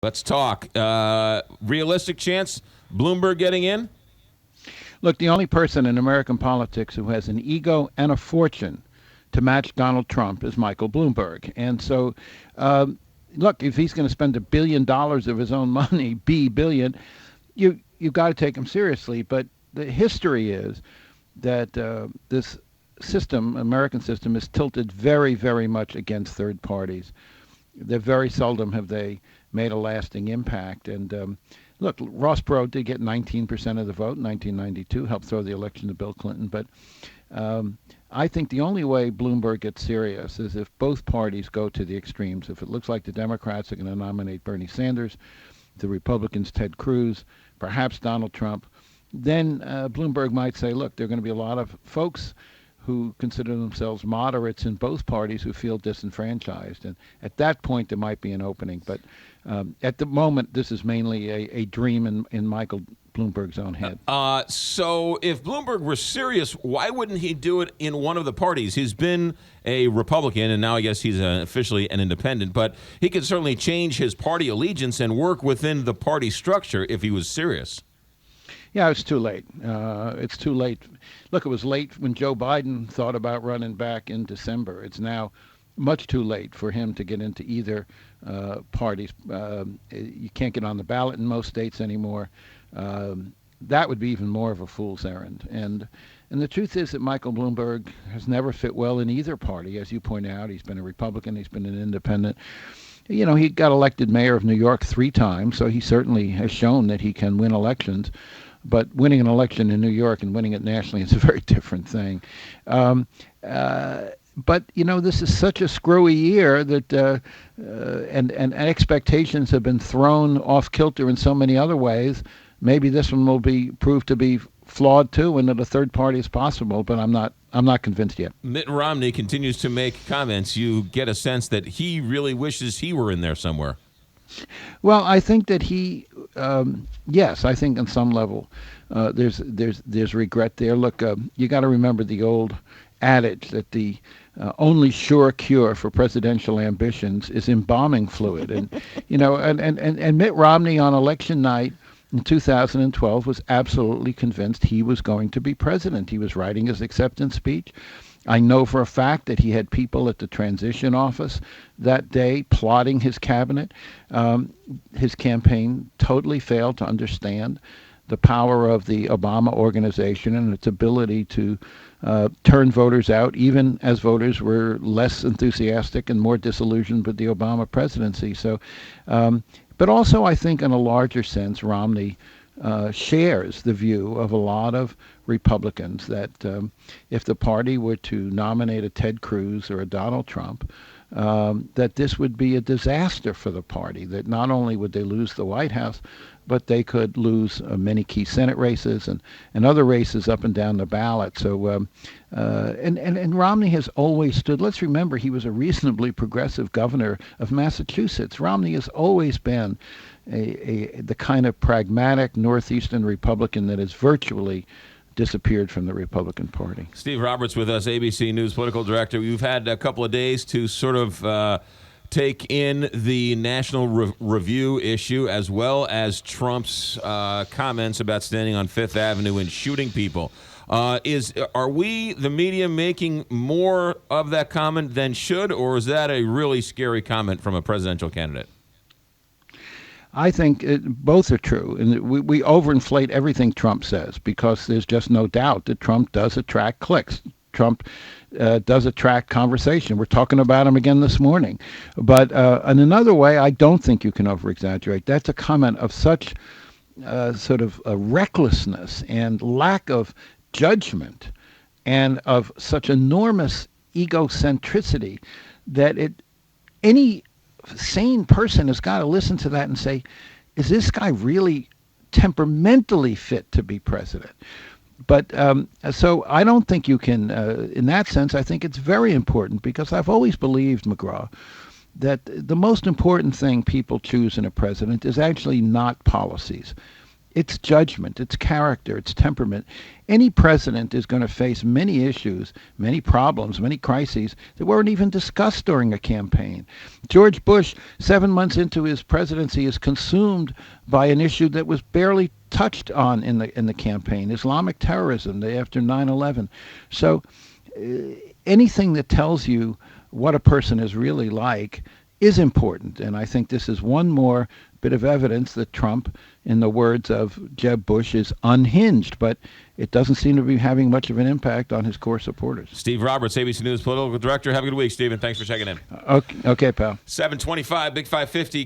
Let's talk. Realistic chance Bloomberg getting in? Look, the only person in American politics who has an ego and a fortune to match Donald Trump is Michael Bloomberg. And so, look, if he's going to spend $1 billion of his own money, billion, you've got to take him seriously. But the history is that this system, American system, is tilted very, very much against third parties. They very seldom have they made a lasting impact. And look, Ross Perot did get 19% of the vote in 1992, helped throw the election to Bill Clinton. But I think the only way Bloomberg gets serious is if both parties go to the extremes. If it looks like the Democrats are going to nominate Bernie Sanders, the Republicans Ted Cruz, perhaps Donald Trump, then Bloomberg might say, look, there are going to be a lot of folks who consider themselves moderates in both parties who feel disenfranchised. And at that point, there might be an opening. But at the moment, this is mainly a dream in Michael Bloomberg's own head. So if Bloomberg were serious, why wouldn't he do it in one of the parties? He's been a Republican, and now I guess he's officially an independent, but he could certainly change his party allegiance and work within the party structure if he was serious. Yeah, it's too late. It's too late. Look, it was late when Joe Biden thought about running back in December. It's now much too late for him to get into either parties. You can't get on the ballot in most states anymore. That would be even more of a fool's errand. And the truth is that Michael Bloomberg has never fit well in either party. As you point out, he's been a Republican, he's been an independent. You know, he got elected mayor of New York 3 times, so he certainly has shown that he can win elections. But winning an election in New York and winning it nationally is a very different thing. But, you know, this is such a screwy year that and expectations have been thrown off kilter in so many other ways. Maybe this one will be proved to be flawed too, and that a third party is possible. But I'm not convinced yet. Mitt Romney continues to make comments. You get a sense that he really wishes he were in there somewhere. Well, I think that he, yes, I think on some level there's regret there. Look, you got to remember the old adage that the only sure cure for presidential ambitions is embalming fluid, and you know, and Mitt Romney on election night in 2012 was absolutely convinced he was going to be president. He was writing his acceptance speech. I know for a fact that he had people at the transition office that day plotting his cabinet. His campaign totally failed to understand the power of the Obama organization and its ability to turn voters out, even as voters were less enthusiastic and more disillusioned with the Obama presidency. So, but also I think in a larger sense, Romney shares the view of a lot of Republicans that if the party were to nominate a Ted Cruz or a Donald Trump, that this would be a disaster for the party, that not only would they lose the White House, but they could lose many key Senate races and other races up and down the ballot. So, and Romney has always stood, let's remember, he was a reasonably progressive governor of Massachusetts. Romney has always been the kind of pragmatic Northeastern Republican that has virtually disappeared from the Republican Party. Steve Roberts with us, ABC News political director. You've had a couple of days to sort of take in the National Review issue as well as Trump's comments about standing on Fifth Avenue and shooting people. Are we, the media, making more of that comment than should, or is that a really scary comment from a presidential candidate? I think both are true, and we overinflate everything Trump says because there's just no doubt that Trump does attract clicks. Trump does attract conversation. We're talking about him again this morning. But in another way, I don't think you can over-exaggerate. That's a comment of such sort of recklessness and lack of judgment and of such enormous egocentricity that any sane person has got to listen to that and say, is this guy really temperamentally fit to be president? But so I don't think you can, in that sense, I think it's very important because I've always believed, McGraw, that the most important thing people choose in a president is actually not policies. It's judgment, it's character, it's temperament. Any president is going to face many issues, many problems, many crises that weren't even discussed during a campaign. George Bush, 7 months into his presidency, is consumed by an issue that was barely touched on in the campaign: Islamic terrorism after 9/11. So anything that tells you what a person is really like is important. And I think this is one more bit of evidence that Trump, in the words of Jeb Bush, is unhinged. But it doesn't seem to be having much of an impact on his core supporters. Steve Roberts, ABC News political director. Have a good week, Stephen. Thanks for checking in. Okay, pal. 725, Big 550.